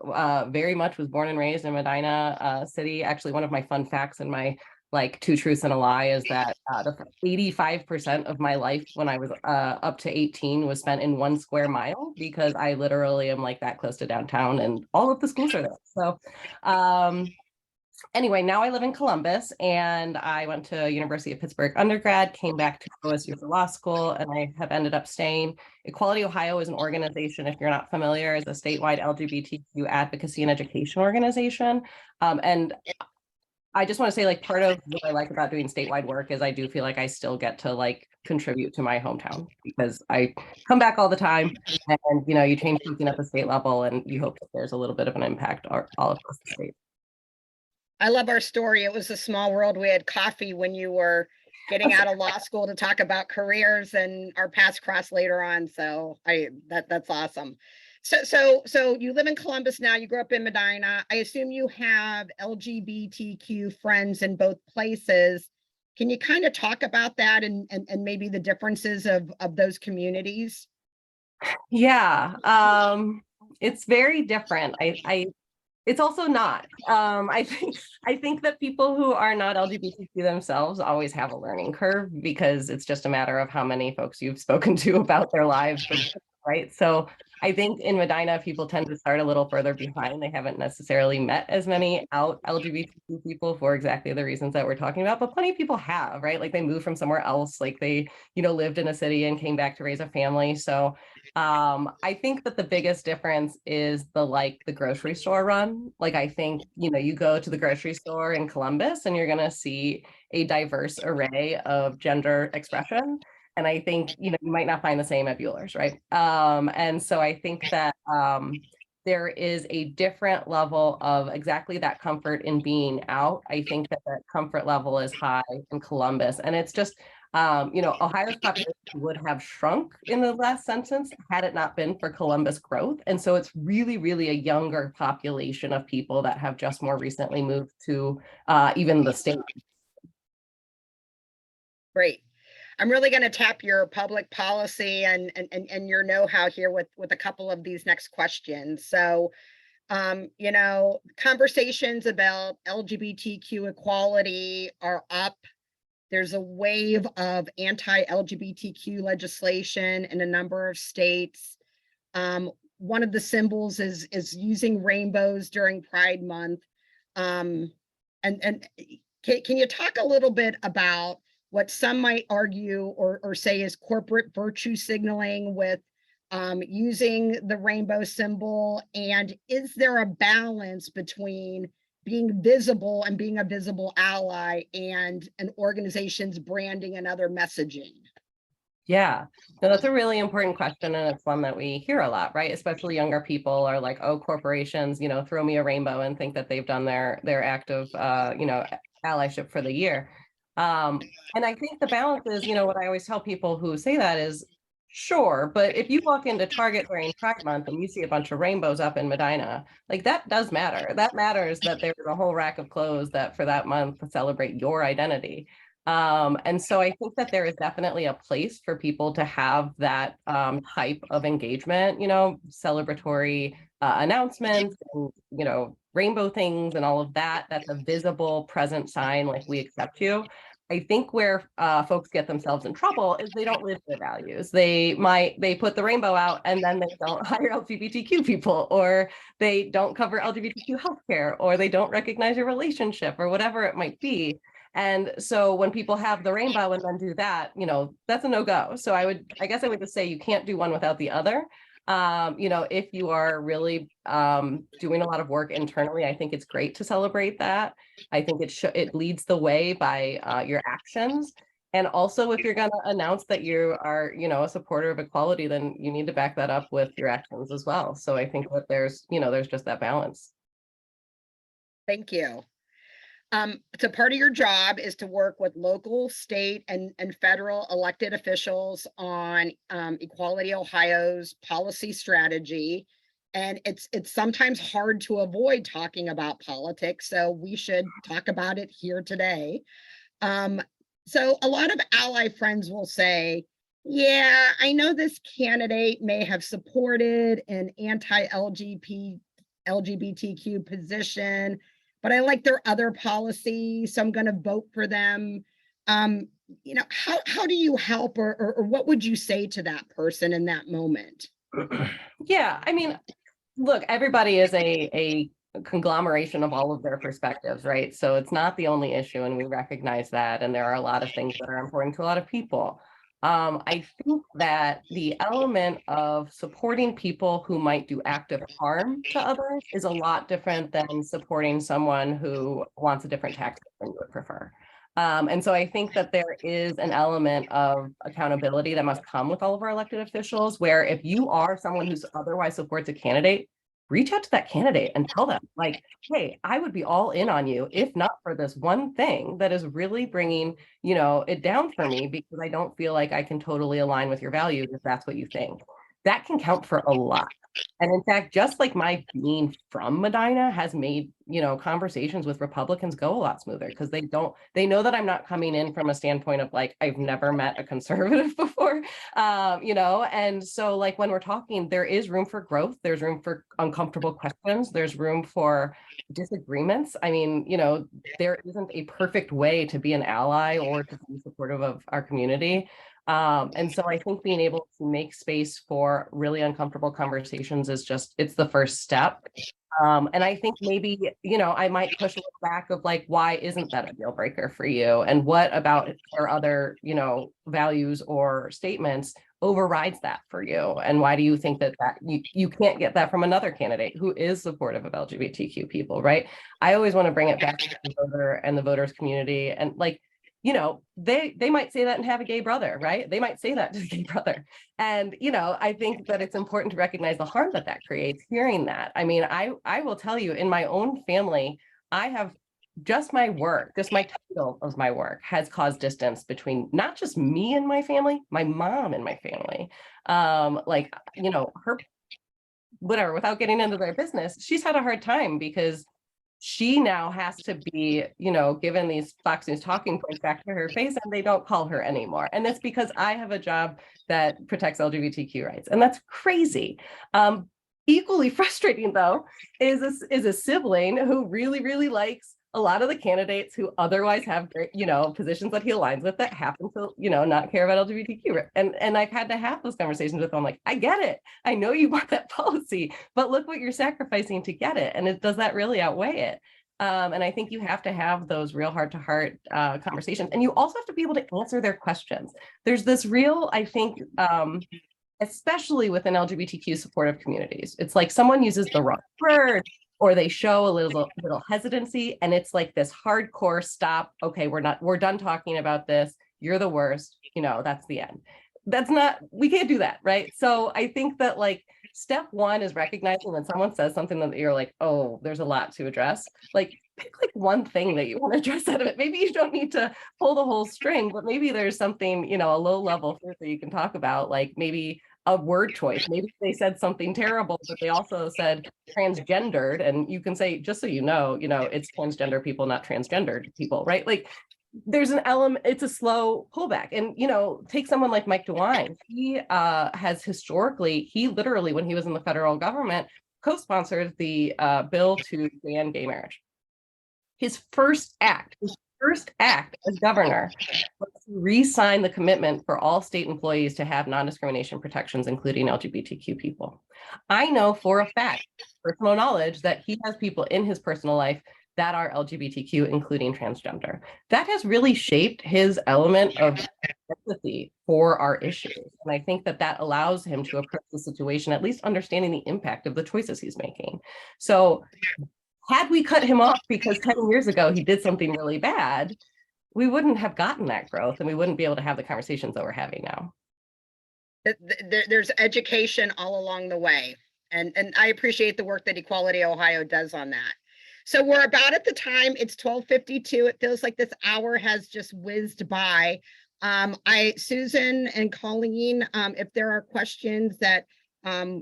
S8: very much was born and raised in Medina City. Actually, one of my fun facts in my two truths and a lie is that the 85% of my life when I was up to 18 was spent in 1 square mile, because I literally am that close to downtown and all of the schools are there. So anyway, now I live in Columbus, and I went to University of Pittsburgh undergrad, came back to OSU for law school, and I have ended up staying. Equality Ohio is an organization, if you're not familiar, is a statewide LGBTQ advocacy and education organization. And I just want to say, part of what I like about doing statewide work is I do feel like I still get to contribute to my hometown, because I come back all the time, and you change something at the state level and you hope that there's a little bit of an impact all across the state.
S3: I love our story. It was a small world. We had coffee when you were getting out of law school to talk about careers, and our paths crossed later on. So that's awesome. So you live in Columbus now. You grew up in Medina. I assume you have LGBTQ friends in both places. Can you kind of talk about that and maybe the differences of those communities?
S8: Yeah, it's very different. It's also not. I think that people who are not LGBTQ themselves always have a learning curve, because it's just a matter of how many folks you've spoken to about their lives right? So I think in Medina, people tend to start a little further behind. They haven't necessarily met as many out LGBTQ people for exactly the reasons that we're talking about, but plenty of people have, right? Like they moved from somewhere else, like they, lived in a city and came back to raise a family. So I think that the biggest difference is the grocery store run. Like I think, you go to the grocery store in Columbus and you're gonna see a diverse array of gender expression. And I think, you might not find the same at Bueller's, right? And so I think that there is a different level of exactly that comfort in being out. I think that that comfort level is high in Columbus. And it's just, Ohio's population would have shrunk in the last sentence had it not been for Columbus growth. And so it's really, really a younger population of people that have just more recently moved to even the state.
S3: Great. I'm really going to tap your public policy and your know-how here with a couple of these next questions. So, conversations about LGBTQ equality are up. There's a wave of anti-LGBTQ legislation in a number of states. One of the symbols is using rainbows during Pride Month. And can you talk a little bit about what some might argue or say is corporate virtue signaling with using the rainbow symbol? And is there a balance between being visible and being a visible ally and an organization's branding and other messaging?
S8: Yeah, no, that's a really important question. And it's one that we hear a lot, right? Especially younger people are like, oh, corporations, throw me a rainbow and think that they've done their act of, allyship for the year. And I think the balance is, what I always tell people who say that is, sure, but if you walk into Target during Pride Month and you see a bunch of rainbows up in Medina, like that does matter. That matters that there's a whole rack of clothes that for that month to celebrate your identity. And so I think that there is definitely a place for people to have that type of engagement, celebratory announcements, and, rainbow things and all of that. That's a visible present sign, like we accept you. I think where folks get themselves in trouble is they don't live their values. They put the rainbow out and then they don't hire LGBTQ people, or they don't cover LGBTQ healthcare, or they don't recognize your relationship, or whatever it might be. And so when people have the rainbow and then do that, that's a no-go. So I guess I would just say you can't do one without the other. If you are really doing a lot of work internally, I think it's great to celebrate that. I think it leads the way by your actions. And also, if you're going to announce that you are, a supporter of equality, then you need to back that up with your actions as well. So I think that there's just that balance.
S3: Thank you. So part of your job is to work with local, state, and federal elected officials on Equality Ohio's policy strategy. And it's sometimes hard to avoid talking about politics, so we should talk about it here today. So a lot of ally friends will say, yeah, I know this candidate may have supported an anti-LGBTQ position, but I like their other policies, so I'm going to vote for them. How do you help, or what would you say to that person in that moment?
S8: Yeah, I mean, look, everybody is a conglomeration of all of their perspectives, right? So it's not the only issue, and we recognize that. And there are a lot of things that are important to a lot of people. I think that the element of supporting people who might do active harm to others is a lot different than supporting someone who wants a different tactic than you would prefer. And so I think that there is an element of accountability that must come with all of our elected officials, where if you are someone who otherwise supports a candidate, reach out to that candidate and tell them, like, hey, I would be all in on you if not for this one thing that is really bringing, it down for me, because I don't feel like I can totally align with your values if that's what you think. That can count for a lot. And in fact, just like my being from Medina has made, conversations with Republicans go a lot smoother, because they know that I'm not coming in from a standpoint of like, I've never met a conservative before, and so like when we're talking, there is room for growth. There's room for uncomfortable questions. There's room for disagreements. I mean, there isn't a perfect way to be an ally or to be supportive of our community. And so I think being able to make space for really uncomfortable conversations is just, it's the first step. And I think maybe, I might push a little back of like, why isn't that a deal breaker for you? And what about our other, values or statements overrides that for you? And why do you think that you can't get that from another candidate who is supportive of LGBTQ people, right? I always want to bring it back to the voter and the voters community. And like, they might say that and have a gay brother, right? They might say that to the gay brother. And, I think that it's important to recognize the harm that that creates hearing that. I mean, I will tell you, in my own family, I have just my work, just my title of my work has caused distance between not just me and my family, my mom and my family. Her, whatever, without getting into their business, she's had a hard time because she now has to be, given these Fox News talking points back to her face, and they don't call her anymore. And it's because I have a job that protects LGBTQ rights. And that's crazy. Equally frustrating, though, is a sibling who really, really likes a lot of the candidates who otherwise have great, positions that he aligns with that happen to, not care about LGBTQ. And I've had to have those conversations with them. Like, I get it. I know you want that policy, but look what you're sacrificing to get it. And does that really outweigh it? And I think you have to have those real heart-to-heart conversations. And you also have to be able to answer their questions. There's this real, I think, especially within LGBTQ supportive communities, it's like someone uses the wrong word, or they show a little hesitancy, and it's like this hardcore stop. Okay, we're done talking about this. You're the worst. That's the end. We can't do that, right? So I think that like step one is recognizing when someone says something that you're like, oh, there's a lot to address. Like pick like one thing that you want to address out of it. Maybe you don't need to pull the whole string, but maybe there's something, a low level fruit that you can talk about, like maybe a word choice. Maybe they said something terrible, but they also said transgendered. And you can say, just so you know, it's transgender people, not transgendered people, right? Like there's an element, it's a slow pullback. And, take someone like Mike DeWine. He has historically, he literally, when he was in the federal government, co-sponsored the bill to ban gay marriage. His first act as governor was to re-sign the commitment for all state employees to have non-discrimination protections, including LGBTQ people. I know for a fact, personal knowledge, that he has people in his personal life that are LGBTQ, including transgender. That has really shaped his element of empathy for our issues. And I think that allows him to approach the situation, at least understanding the impact of the choices he's making. So had we cut him off because 10 years ago he did something really bad, we wouldn't have gotten that growth, and we wouldn't be able to have the conversations that we're having now.
S3: There's education all along the way. And I appreciate the work that Equality Ohio does on that. So we're about at the time, it's 12:52. It feels like this hour has just whizzed by. Susan and Colleen, if there are questions that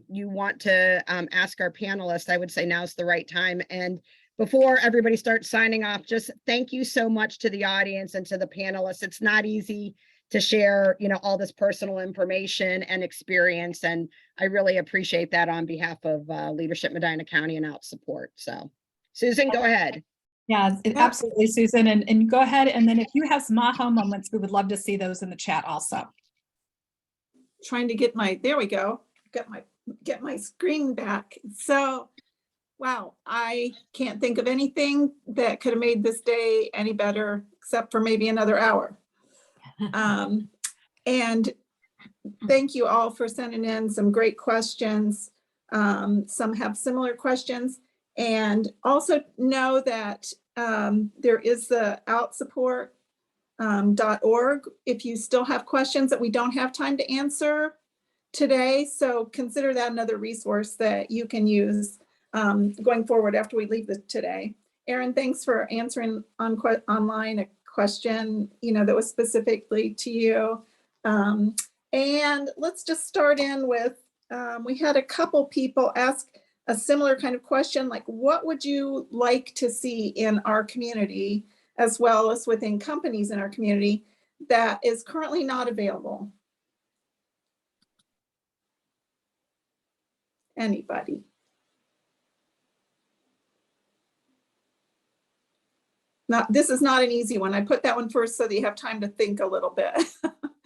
S3: you want to ask our panelists, I would say now's the right time. And before everybody starts signing off, just thank you so much to the audience and to the panelists. It's not easy to share, all this personal information and experience. And I really appreciate that on behalf of Leadership Medina County and OutSupport. So Susan, go ahead.
S1: Yeah, absolutely, Susan. And go ahead. And then if you have some aha moments, we would love to see those in the chat also.
S9: Trying to get there we go. Get my screen back. So, wow, I can't think of anything that could have made this day any better, except for maybe another hour. And thank you all for sending in some great questions. Some have similar questions. And also know that there is the OutSupport.org if you still have questions that we don't have time to answer today. So consider that another resource that you can use going forward after we leave today. Erin, thanks for answering online a question, that was specifically to you. And let's just start in with, we had a couple people ask a similar kind of question, like what would you like to see in our community, as well as within companies in our community, that is currently not available? Anybody? Now, this is not an easy one. I put that one first so that you have time to think a little bit.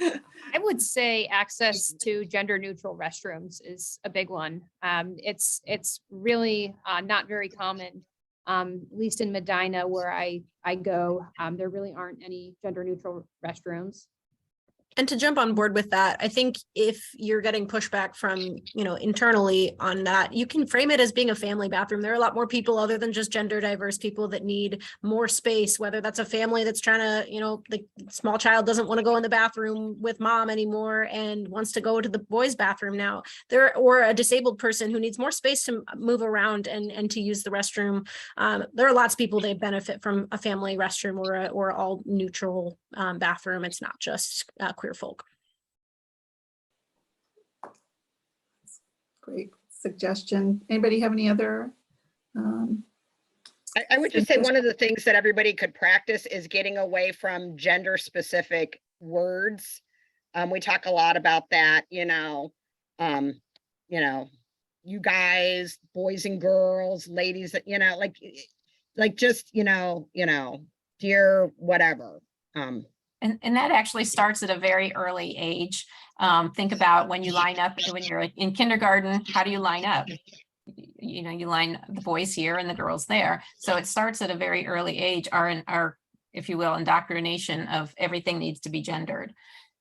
S2: I
S5: would say access to gender neutral restrooms is a big one. It's really not very common, at least in Medina where I go. There really aren't any gender neutral restrooms.
S7: And to jump on board with that, I think if you're getting pushback from, internally on that, you can frame it as being a family bathroom. There are a lot more people other than just gender diverse people that need more space, whether that's a family that's trying to, the small child doesn't want to go in the bathroom with mom anymore and wants to go to the boys' bathroom now, or a disabled person who needs more space to move around and to use the restroom. There are lots of people that benefit from a family restroom or all neutral bathroom. It's not just queer folk.
S9: Great suggestion. Anybody have any other?
S3: I would just say one of the things that everybody could practice is getting away from gender specific words. We talk a lot about that, you guys, boys and girls, ladies, like just, dear, whatever.
S2: And that actually starts at a very early age. Think about when you line up, when you're in kindergarten, how do you line up? You line the boys here and the girls there. So it starts at a very early age, our, if you will, indoctrination of everything needs to be gendered.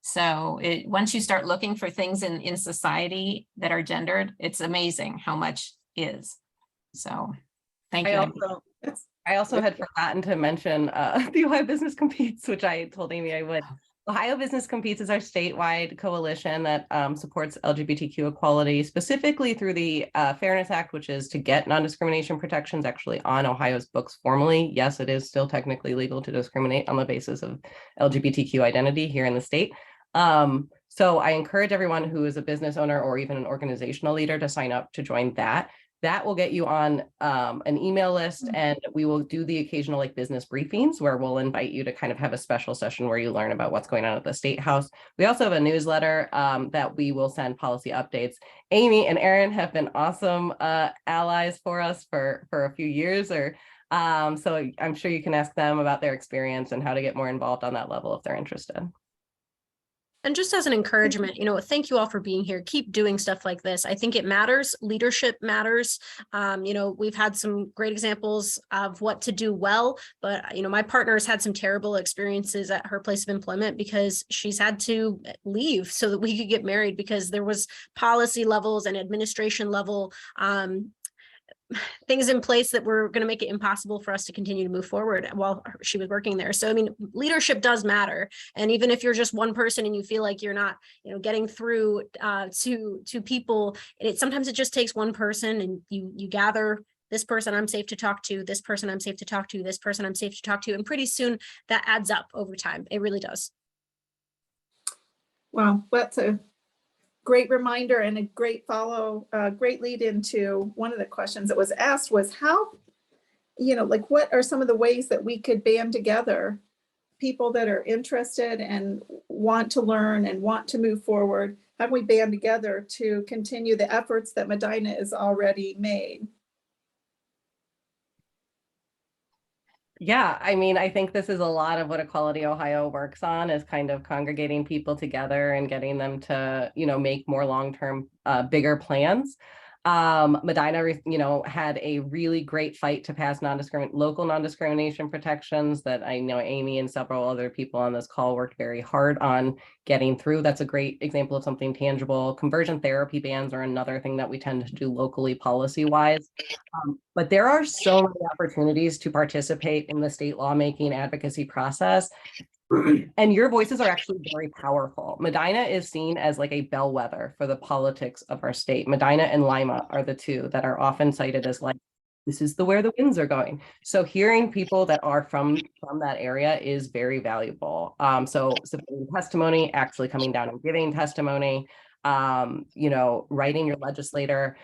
S2: So once you start looking for things in society that are gendered, it's amazing how much is. So thank you.
S8: I also had forgotten to mention the Ohio Business Competes, which I told Amy I would. Ohio Business Competes is our statewide coalition that supports LGBTQ equality, specifically through the Fairness Act, which is to get non-discrimination protections actually on Ohio's books formally. Yes, it is still technically legal to discriminate on the basis of LGBTQ identity here in the state. So I encourage everyone who is a business owner or even an organizational leader to sign up to join that. That will get you on an email list, and we will do the occasional business briefings where we'll invite you to kind of have a special session where you learn about what's going on at the State House. We also have a newsletter that we will send policy updates. Amy and Erin have been awesome allies for us for a few years, so I'm sure you can ask them about their experience and how to get more involved on that level if they're interested.
S7: And just as an encouragement, thank you all for being here. Keep doing stuff like this. I think it matters. Leadership matters. We've had some great examples of what to do well, but, my partner has had some terrible experiences at her place of employment because she's had to leave so that we could get married because there was policy levels and administration level things in place that were going to make it impossible for us to continue to move forward while she was working there. So, leadership does matter. And even if you're just one person and you feel like you're not, getting through to people, sometimes it just takes one person and you gather this person I'm safe to talk to, this person I'm safe to talk to, this person I'm safe to talk to. And pretty soon that adds up over time. It really does.
S9: Wow, that's a great reminder and a great great lead into one of the questions that was asked was how, what are some of the ways that we could band together people that are interested and want to learn and want to move forward? How do we band together to continue the efforts that Medina has already made?
S8: Yeah, I think this is a lot of what Equality Ohio works on, is kind of congregating people together and getting them to, make more long-term, bigger plans. Medina, had a really great fight to pass local non-discrimination protections that I know Amy and several other people on this call worked very hard on getting through. That's a great example of something tangible. Conversion therapy bans are another thing that we tend to do locally policy-wise. But there are so many opportunities to participate in the state lawmaking advocacy process. And your voices are actually very powerful. Medina is seen as like a bellwether for the politics of our state. Medina and Lima are the two that are often cited as this is where the winds are going. So hearing people that are from that area is very valuable. So submitting testimony, actually coming down and giving testimony, writing your legislator.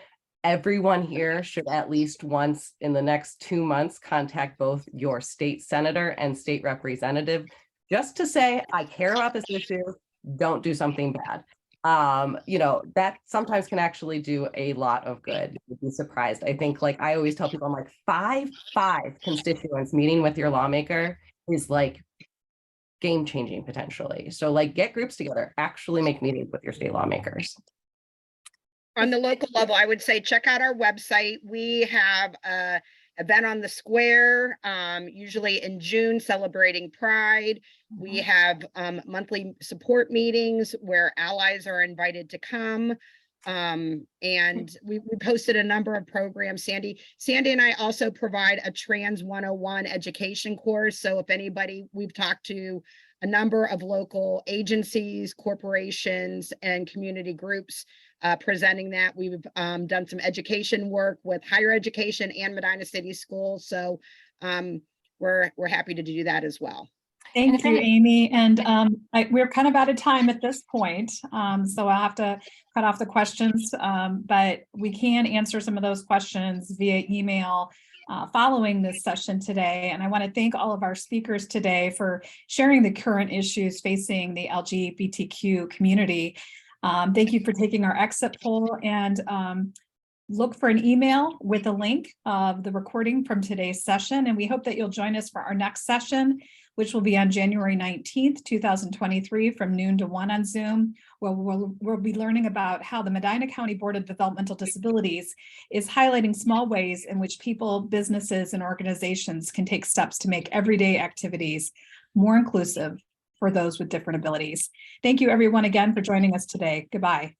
S8: Everyone here should at least once in the next 2 months contact both your state senator and state representative just to say, I care about this issue, don't do something bad. That sometimes can actually do a lot of good. You'd be surprised. I think, I always tell people, I'm five constituents meeting with your lawmaker is game changing potentially. So like get groups together, actually make meetings with your state lawmakers.
S3: On the local level, I would say check out our website. We have a event on the square, usually in June, celebrating Pride. We have monthly support meetings where allies are invited to come. And we posted a number of programs. Sandy and I also provide a Trans 101 education course. So if anybody, we've talked to a number of local agencies, corporations, and community groups presenting that. We've done some education work with higher education and Medina City Schools. So we're happy to do that as well.
S1: Thank you, Amy. And we're kind of out of time at this point. So I'll have to cut off the questions, but we can answer some of those questions via email following this session today. And I want to thank all of our speakers today for sharing the current issues facing the LGBTQ community. Thank you for taking our exit poll, and look for an email with a link of the recording from today's session. And we hope that you'll join us for our next session, which will be on January 19th, 2023 from noon to 1 on Zoom, where we'll be learning about how the Medina County Board of Developmental Disabilities is highlighting small ways in which people, businesses, and organizations can take steps to make everyday activities more inclusive for those with different abilities. Thank you everyone again for joining us today. Goodbye.